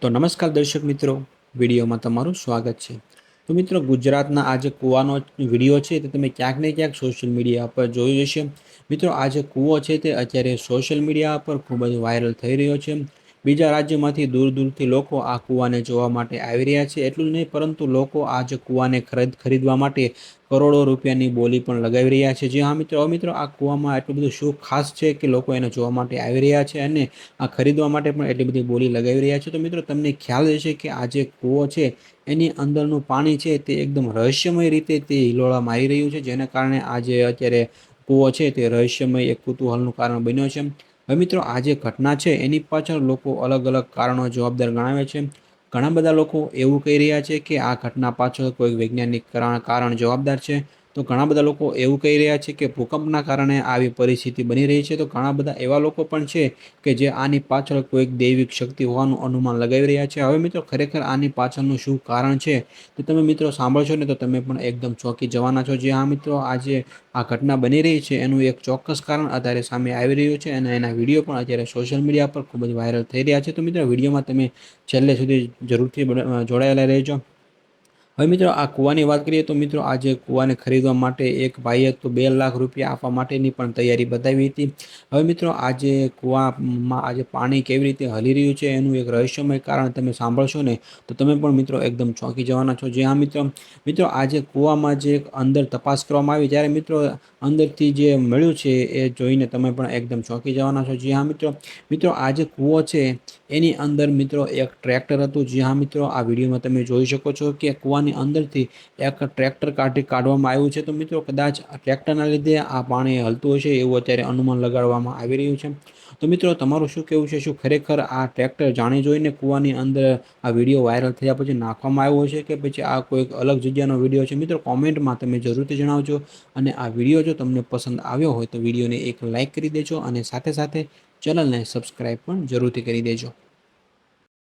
તો નમસ્કાર દર્શક મિત્રો, વિડીયોમાં તમારું સ્વાગત છે। તો મિત્રો, ગુજરાતના આ જે કૂવાનો વિડીયો છે તે તમે ક્યાંક ને ક્યાંક સોશિયલ મીડિયા પર જોયું હશે। મિત્રો, આ જે કૂવો છે તે અત્યારે સોશિયલ મીડિયા પર ખૂબ જ વાયરલ થઈ રહ્યો છે। બીજા રાજ્યોમાંથી દૂર દૂરથી લોકો આ કૂવાને જોવા માટે આવી રહ્યા છે। એટલું જ નહીં, પરંતુ લોકો આ જે કૂવાને ખરીદવા માટે કરોડો રૂપિયાની બોલી પણ લગાવી રહ્યા છે। જી હા મિત્રો, આ કૂવામાં એટલું બધું શું ખાસ છે કે લોકો એને જોવા માટે આવી રહ્યા છે અને આ ખરીદવા માટે પણ એટલી બધી બોલી લગાવી રહ્યા છે। તો મિત્રો, તમને ખ્યાલ હશે કે આ જે કૂવો છે એની અંદરનું પાણી છે તે એકદમ રહસ્યમય રીતે તે હિલોળા મારી રહ્યું છે, જેના કારણે આ જે અત્યારે કૂવો છે તે રહસ્યમય એક કુતૂહલનું કારણ બન્યો છે। હવે મિત્રો, આ જે ઘટના છે એની પાછળ લોકો અલગ અલગ કારણો જવાબદાર ગણાવે છે। ઘણા બધા લોકો એવું કહી રહ્યા છે કે આ ઘટના પાછળ કોઈ વૈજ્ઞાનિક કારણ જવાબદાર છે, તો ઘણા બધા લોકો એવું કહી રહ્યા છે કે ભૂકંપના કારણે આવી પરિસ્થિતિ બની રહી છે। તો ઘણા બધા એવા લોકો પણ છે કે જે આની પાછળ કોઈક દૈવિક શક્તિ હોવાનું અનુમાન લગાવી રહ્યા છે। હવે મિત્રો, ખરેખર આની પાછળનું શું કારણ છે તે તમે મિત્રો સાંભળશો ને તો તમે પણ એકદમ ચોંકી જવાના છો। જે હા મિત્રો, આજે આ ઘટના બની રહી છે એનું એક ચોક્કસ કારણ અત્યારે સામે આવી રહ્યું છે અને એના વિડીયો પણ અત્યારે સોશિયલ મીડિયા પર ખૂબ જ વાયરલ થઈ રહ્યા છે। તો મિત્રો, વિડીયોમાં તમે છેલ્લે સુધી જરૂરથી જોડાયેલા રહેજો। હવે મિત્રો, આ કૂવાની વાત કરીએ તો મિત્રો, આ જે કૂવાને ખરીદવા માટે એક ભાઈએ તો 2 લાખ રૂપિયા આપવા માટેની પણ તૈયારી બતાવી હતી। હવે મિત્રો, આ જે કૂવામાં આજે પાણી કેવી રીતે હલી રહ્યું છે એનું એક રહસ્યમય કારણ તમે સાંભળશો ને તો તમે પણ મિત્રો એકદમ ચોંકી જવાના છો। જે હા મિત્રો, આ જે કૂવામાં જે અંદર તપાસ કરવામાં આવી, ત્યારે મિત્રો અંદરથી જે મળ્યું છે એ જોઈને તમે પણ એકદમ ચોંકી જવાના છો। જી હા મિત્રો, આ જે કૂવો છે એની અંદર મિત્રો એક ટ્રેક્ટર હતું। જી હા મિત્રો, આ વિડીયોમાં તમે જોઈ શકો છો કે કૂવાની અંદરથી એક ટ્રેક્ટર કાઢવામાં આવ્યું છે। તો મિત્રો, કદાચ આ ટ્રેક્ટરના લીધે આ પાણી હલતું હશે એવું અત્યારે અનુમાન લગાડવામાં આવી રહ્યું છે। તો મિત્રો, તમારું શું કહેવું છે? શું ખરેખર આ ટ્રેક્ટર જાણી જોઈને કૂવાની અંદર આ વિડીયો વાયરલ થયા પછી નાખવામાં આવ્યો છે કે પછી આ કોઈક અલગ જગ્યાનો વિડીયો છે? મિત્રો, કોમેન્ટમાં તમે જરૂરથી જણાવજો। અને આ વિડીયો જો તમને પસંદ આવ્યો હોય તો વિડીયોને એક લાઇક કરી દેજો અને સાથે સાથે ચેનલને સબસ્ક્રાઈબ પણ જરૂરથી કરી દેજો।